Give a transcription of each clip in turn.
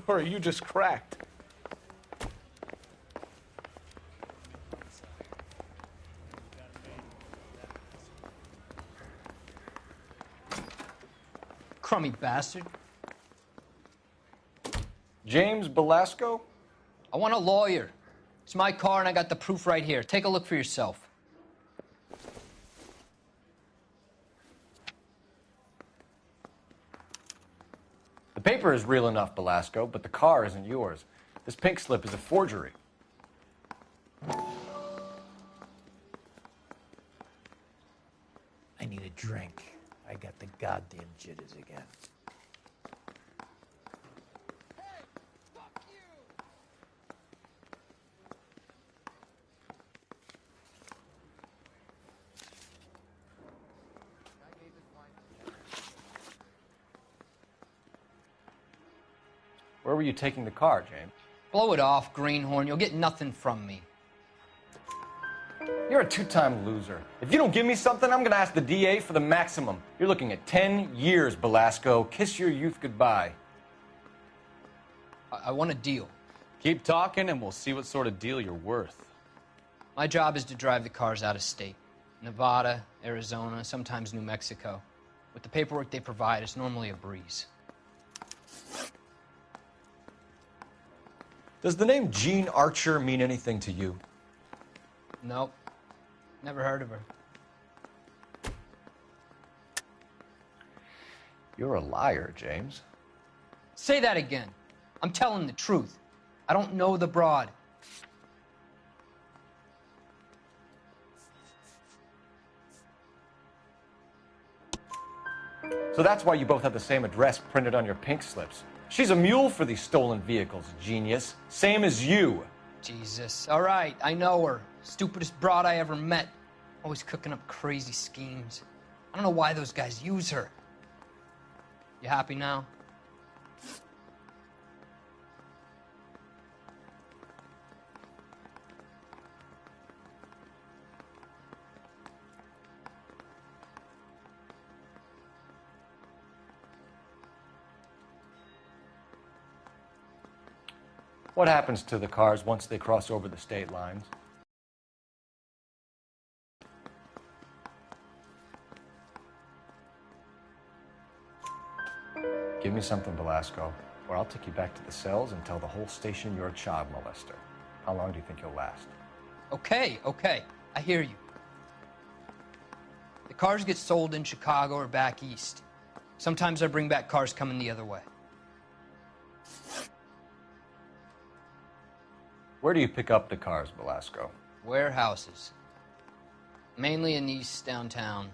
Or are you just cracked? Crummy bastard. James Belasco? I want a lawyer. It's my car and I got the proof right here. Take a look for yourself. The paper is real enough, Belasco, but the car isn't yours. This pink slip is a forgery. I need a drink. I got the goddamn jitters again. Hey, fuck you! Where were you taking the car, James? Blow it off, greenhorn. You'll get nothing from me. You're a two-time loser. If you don't give me something, I'm gonna ask the DA for the maximum. You're looking at 10 years, Belasco. Kiss your youth goodbye. I want a deal. Keep talking and we'll see what sort of deal you're worth. My job is to drive the cars out of state. Nevada, Arizona, sometimes New Mexico. With the paperwork they provide, it's normally a breeze. Does the name Jean Archer mean anything to you? Nope. Never heard of her. You're a liar, James. Say that again. I'm telling the truth. I don't know the broad. So that's why you both have the same address printed on your pink slips. She's a mule for these stolen vehicles, genius. Same as you. Jesus. All right, I know her. Stupidest broad I ever met. Always cooking up crazy schemes. I don't know why those guys use her. You happy now? What happens to the cars once they cross over the state lines? Give me something, Belasco, or I'll take you back to the cells and tell the whole station you're a child molester. How long do you think you'll last? Okay. I hear you. The cars get sold in Chicago or back east. Sometimes I bring back cars coming the other way. Where do you pick up the cars, Belasco? Warehouses. Mainly in East downtown.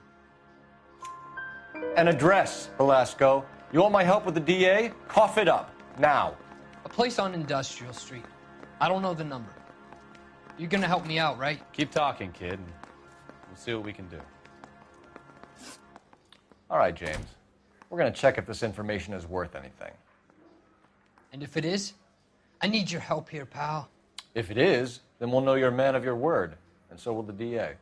An address, Belasco. You want my help with the DA? Cough it up, now. A place on Industrial Street. I don't know the number. You're gonna help me out, right? Keep talking, kid, and we'll see what we can do. All right, James. We're gonna check if this information is worth anything. And if it is, I need your help here, pal. If it is, then we'll know you're a man of your word, and so will the DA.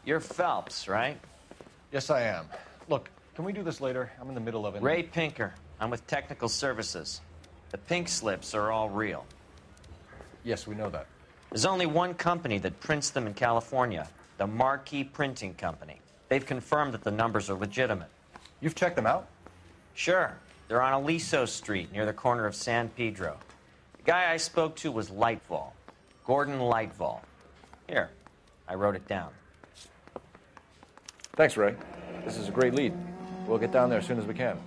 You're Phelps, right? Yes, I am. Look, can we do this later? I'm in the middle of it. Ray Pinker. I'm with Technical Services. The pink slips are all real. Yes, we know that. There's only one company that prints them in California, the Marquee Printing Company. They've confirmed that the numbers are legitimate. You've checked them out? Sure. They're on Aliso Street, near the corner of San Pedro. The guy I spoke to was Lightfall. Gordon Lightfall. Here, I wrote it down. Thanks, Ray. This is a great lead. We'll get down there as soon as we can.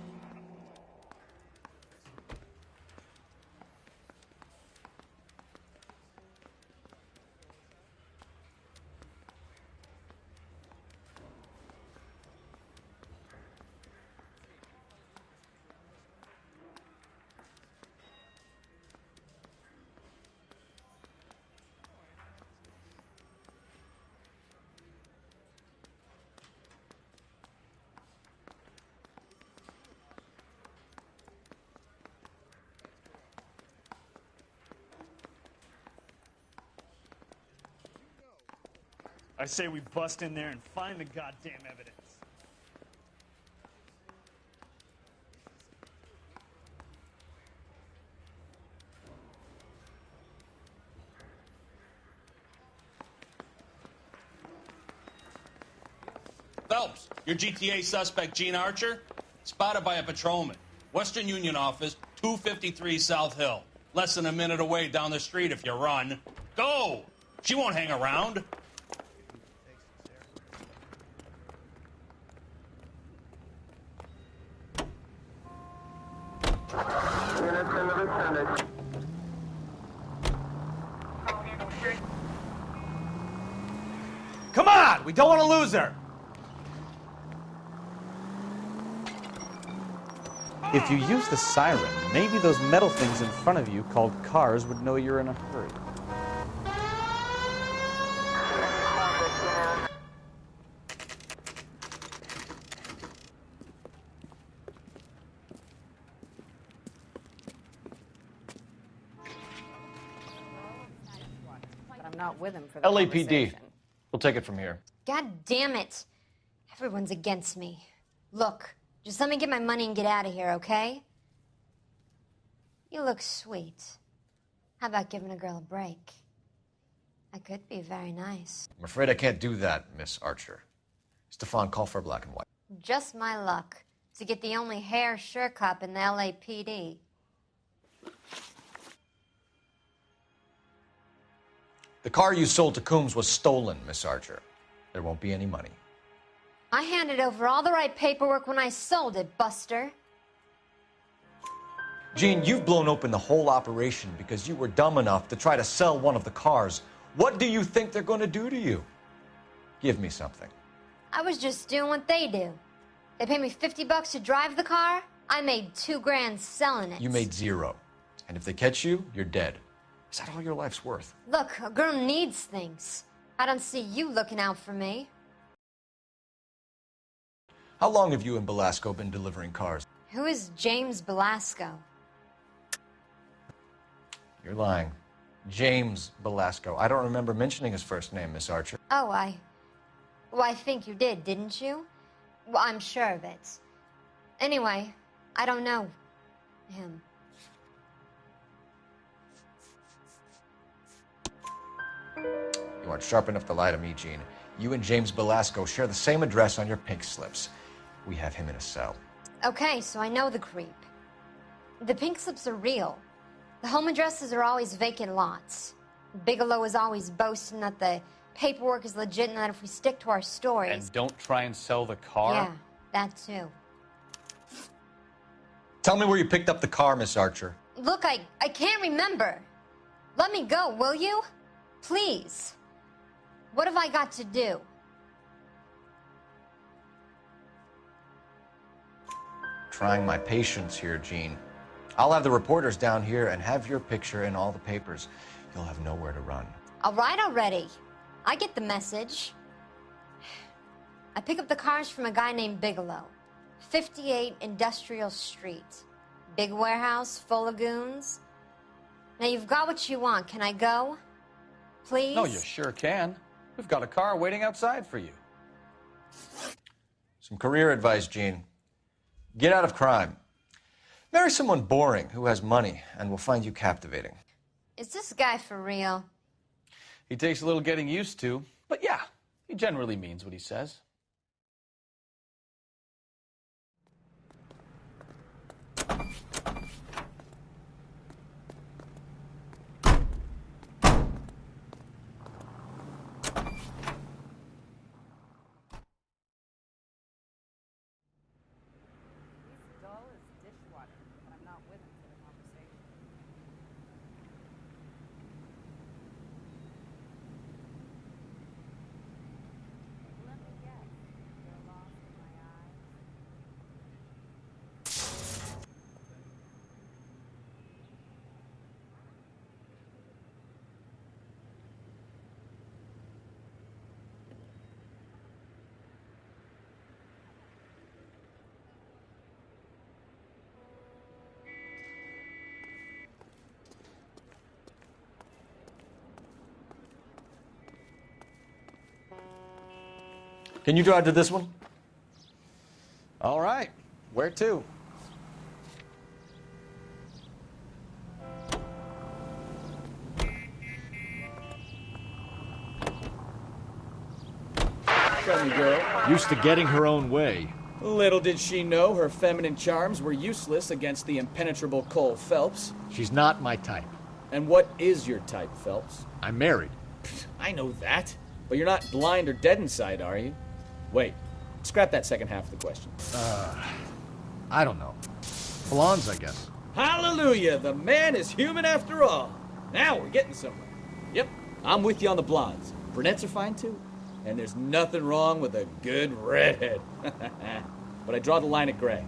I say we bust in there and find the goddamn evidence. Phelps, your GTA suspect, Gene Archer, spotted by a patrolman. Western Union office, 253 South Hill. Less than a minute away down the street if you run. Go! She won't hang around. Come on! We don't want to lose her! If you use the siren, maybe those metal things in front of you called cars would know you're in a hurry. But I'm not with him for the LAPD. conversation. We'll take it from here. God damn it. Everyone's against me. Look, just let me get my money and get out of here, okay? You look sweet. How about giving a girl a break? I could be very nice. I'm afraid I can't do that, Miss Archer. Stefan, call for black and white. Just my luck to get the only hair sure cop in the LAPD. The car you sold to Coombs was stolen, Miss Archer. There won't be any money. I handed over all the right paperwork when I sold it, Buster. Gene, you've blown open the whole operation because you were dumb enough to try to sell one of the cars. What do you think they're going to do to you? Give me something. I was just doing what they do. They paid me $50 to drive the car. I made $2 grand selling it. You made 0. And if they catch you, you're dead. Is that all your life's worth? Look, a girl needs things. I don't see you looking out for me. How long have you and Belasco been delivering cars? Who is James Belasco? You're lying. James Belasco. I don't remember mentioning his first name, Miss Archer. Oh, Well, I think you did, didn't you? Well, I'm sure of it. Anyway, I don't know him. You aren't sharp enough to lie to me, Gene. You and James Belasco share the same address on your pink slips. We have him in a cell. Okay, so I know the creep. The pink slips are real. The home addresses are always vacant lots. Bigelow is always boasting that the paperwork is legit and that if we stick to our stories... And don't try and sell the car? Yeah, that too. Tell me where you picked up the car, Miss Archer. Look, I can't remember. Let me go, will you? Please. What have I got to do? Trying my patience here, Gene. I'll have the reporters down here and have your picture in all the papers. You'll have nowhere to run. All right already. I get the message. I pick up the cars from a guy named Bigelow. 58 Industrial Street. Big warehouse, full of goons. Now you've got what you want. Can I go? Please? No, you sure can. We've got a car waiting outside for you. Some career advice, Gene. Get out of crime. Marry someone boring who has money and will find you captivating. Is this guy for real? He takes a little getting used to, but yeah, he generally means what he says. Can you drive to this one? All right. Where to? friendly girl. Used to getting her own way. Little did she know her feminine charms were useless against the impenetrable Cole Phelps. She's not my type. And what is your type, Phelps? I'm married. I know that. But you're not blind or dead inside, are you? Wait, scrap that second half of the question. I don't know. Blondes, I guess. Hallelujah! The man is human after all. Now we're getting somewhere. Yep, I'm with you on the blondes. Brunettes are fine too. And there's nothing wrong with a good redhead. But I draw the line at gray.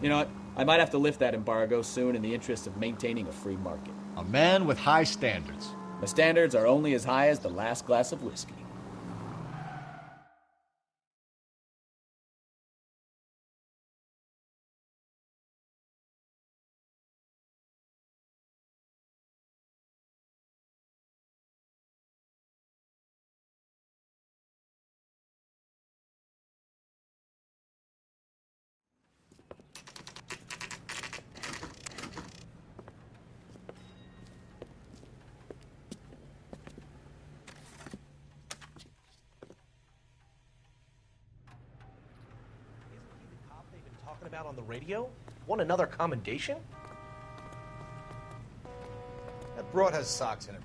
You know what? I might have to lift that embargo soon in the interest of maintaining a free market. A man with high standards. My standards are only as high as the last glass of whiskey. Talking about on the radio? Want another commendation? That broad has socks in it.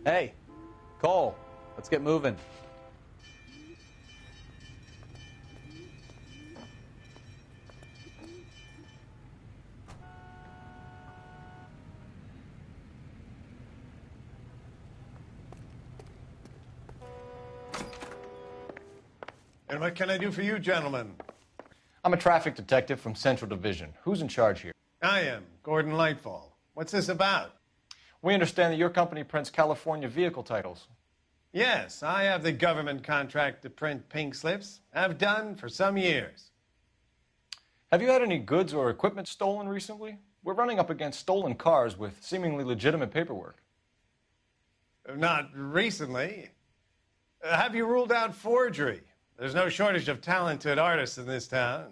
Hey, Cole, let's get moving. And what can I do for you, gentlemen? I'm a traffic detective from Central Division. Who's in charge here? I am, Gordon Lightfall. What's this about? We understand that your company prints California vehicle titles. Yes, I have the government contract to print pink slips. I've done for some years. Have you had any goods or equipment stolen recently? We're running up against stolen cars with seemingly legitimate paperwork. Not recently. Have you ruled out forgery? There's no shortage of talented artists in this town.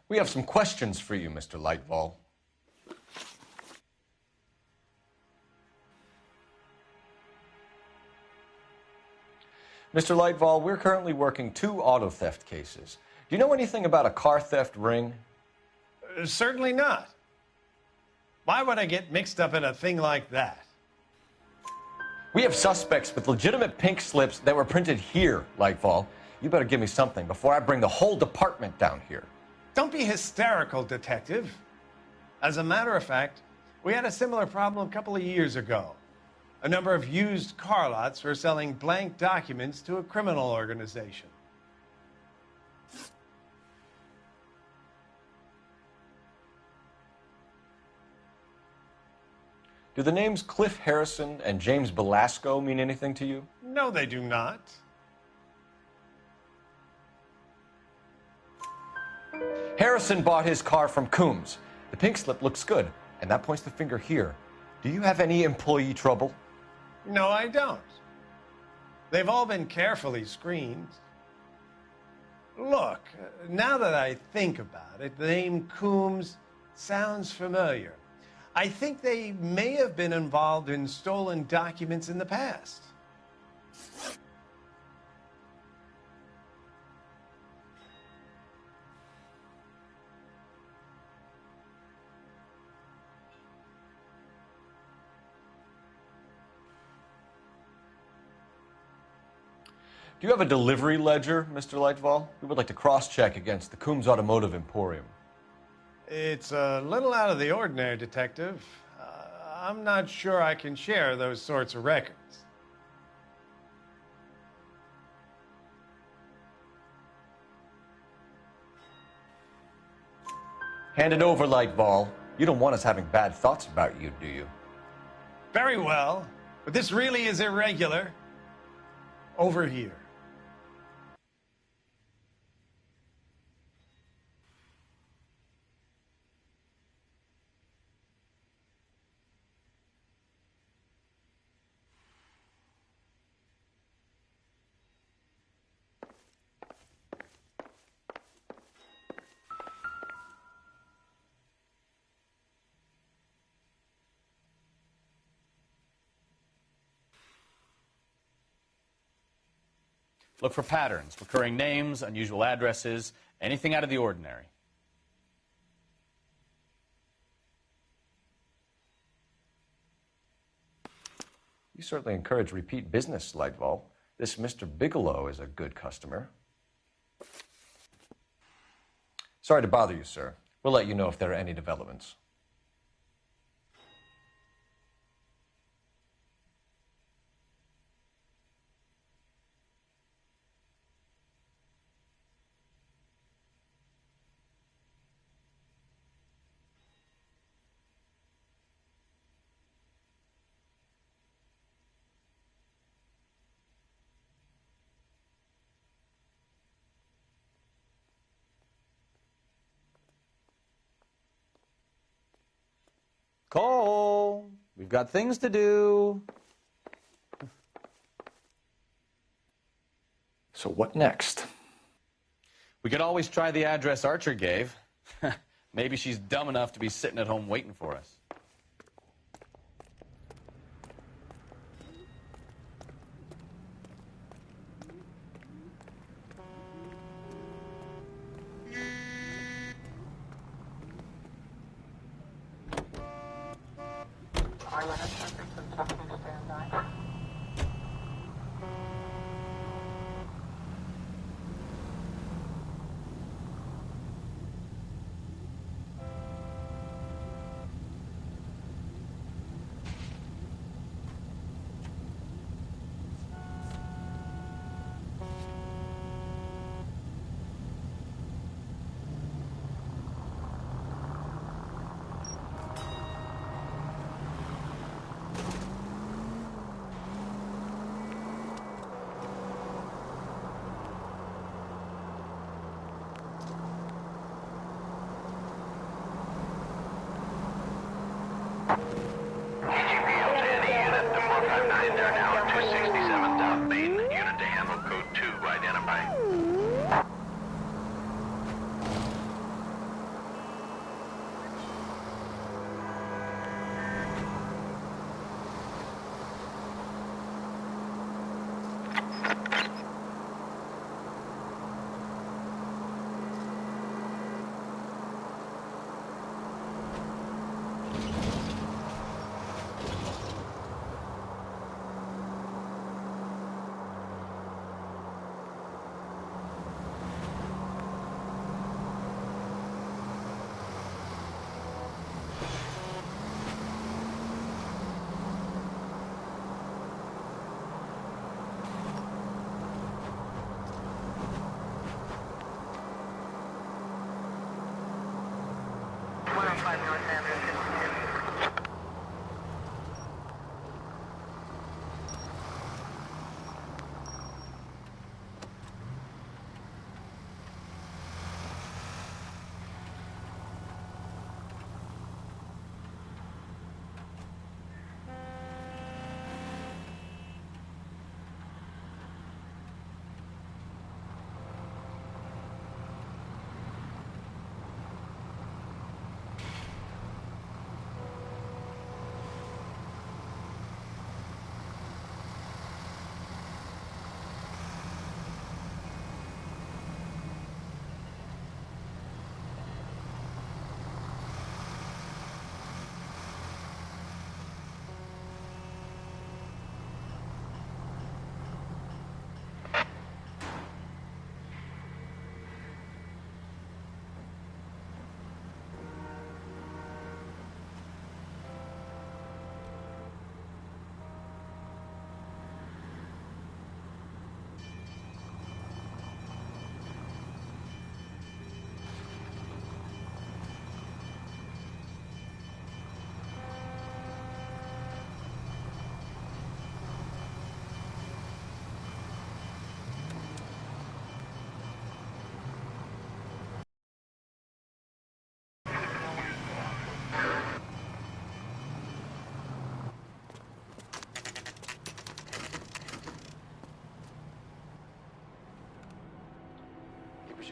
We have some questions for you, Mr. Lightfall. Mr. Lightfall, we're currently working 2 auto theft cases. Do you know anything about a car theft ring? Certainly not. Why would I get mixed up in a thing like that? We have suspects with legitimate pink slips that were printed here, Lightfall. You better give me something before I bring the whole department down here. Don't be hysterical, Detective. As a matter of fact, we had a similar problem a couple of years ago. A number of used car lots were selling blank documents to a criminal organization. Do the names Cliff Harrison and James Belasco mean anything to you? No, they do not. Harrison bought his car from Coombs. The pink slip looks good, and that points the finger here. Do you have any employee trouble? No, I don't. They've all been carefully screened. Look, now that I think about it, the name Coombs sounds familiar. I think they may have been involved in stolen documents in the past. Do you have a delivery ledger, Mr. Lightfall? We would like to cross-check against the Coombs Automotive Emporium. It's a little out of the ordinary, Detective. I'm not sure I can share those sorts of records. Hand it over, Lightfall. You don't want us having bad thoughts about you, do you? Very well, but this really is irregular. Over here. Look for patterns, recurring names, unusual addresses, anything out of the ordinary. You certainly encourage repeat business, Lightfall. This Mr. Bigelow is a good customer. Sorry to bother you, sir. We'll let you know if there are any developments. Cole, we've got things to do. So what next? We could always try the address Archer gave. Maybe she's dumb enough to be sitting at home waiting for us.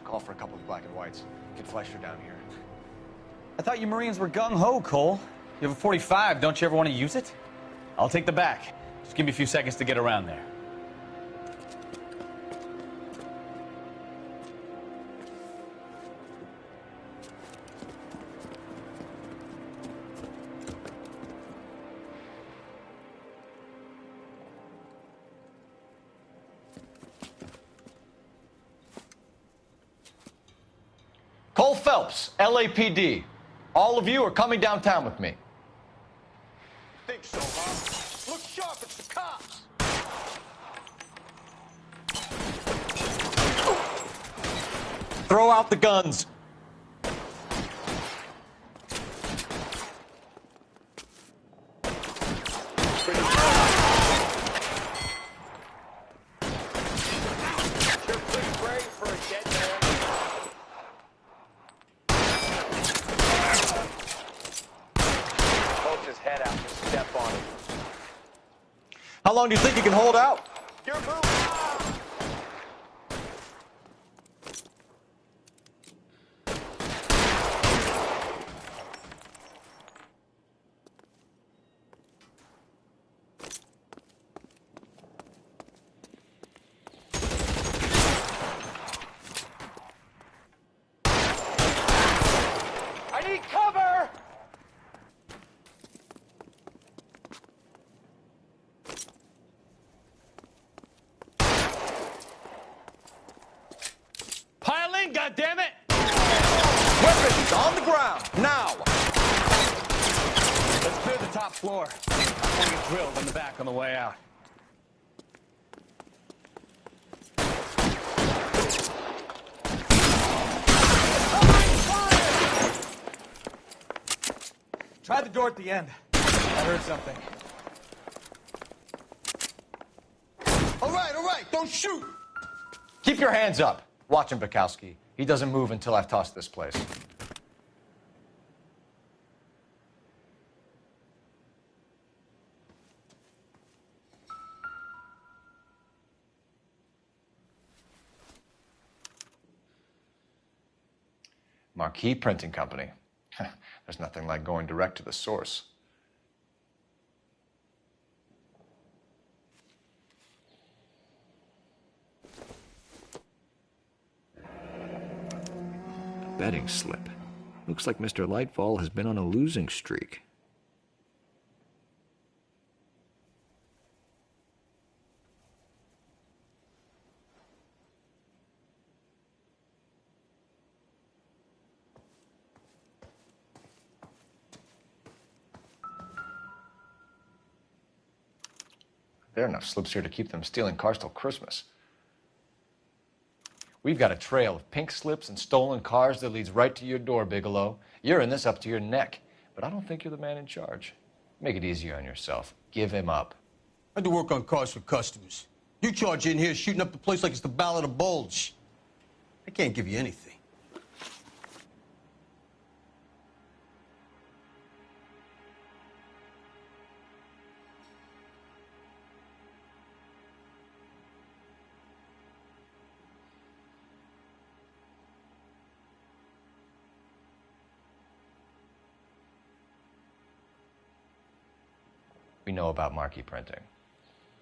should call for a couple of black and whites. Get Fleischer down here. I thought you Marines were gung-ho, Cole. You have a 45. Don't you ever want to use it? I'll take the back. Just give me a few seconds to get around there. Cole Phelps, LAPD. All of you are coming downtown with me. Think so, huh? Look sharp, it's the cops. Throw out the guns. How long do you think you can hold out? You're moving. I need cover! Pile in, goddammit! Weapons on the ground, now! Let's clear the top floor. I'm going to get drilled in the back on the way out. Try the door at the end. I heard something. All right, don't shoot! Keep your hands up. Watch him, Bukowski. He doesn't move until I've tossed this place. Marquee Printing Company. There's nothing like going direct to the source. Betting slip. Looks like Mr. Lightfall has been on a losing streak. There are enough slips here to keep them stealing cars till Christmas. We've got a trail of pink slips and stolen cars that leads right to your door, Bigelow. You're in this up to your neck, but I don't think you're the man in charge. Make it easier on yourself. Give him up. I do work on cars for customers. You charge in here shooting up the place like it's the Ballad of Bulge. I can't give you anything. We know about marquee printing.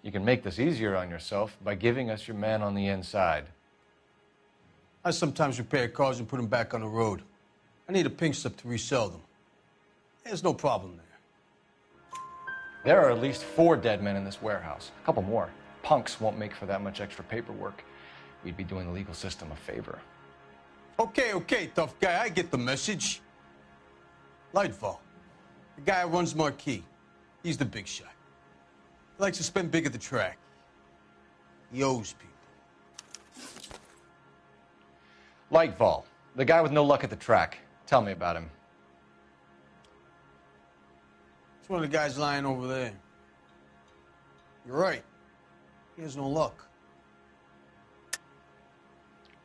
You can make this easier on yourself by giving us your man on the inside. I sometimes repair cars and put them back on the road. I need a pink slip to resell them. There's no problem there. There are at least 4 dead men in this warehouse. A couple more. Punks won't make for that much extra paperwork. We'd be doing the legal system a favor. Okay, tough guy, I get the message. Lightfall, the guy who runs Marquee. He's the big shot. He likes to spend big at the track. He owes people. Lightfall, the guy with no luck at the track. Tell me about him. It's one of the guys lying over there. You're right. He has no luck.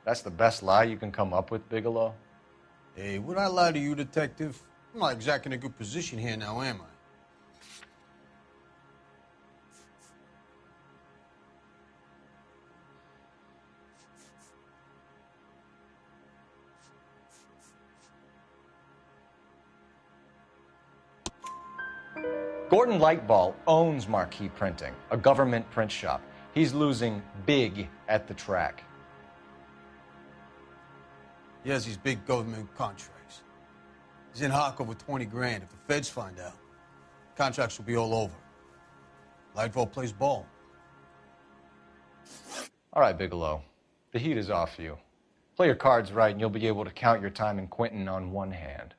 That's the best lie you can come up with, Bigelow? Hey, would I lie to you, detective? I'm not exactly in a good position here now, am I? Gordon Lightball owns Marquee Printing, a government print shop. He's losing big at the track. He has these big government contracts. He's in hock over 20 grand. If the feds find out, contracts will be all over. Lightfall plays ball. All right, Bigelow. The heat is off you. Play your cards right, and you'll be able to count your time in Quentin on one hand.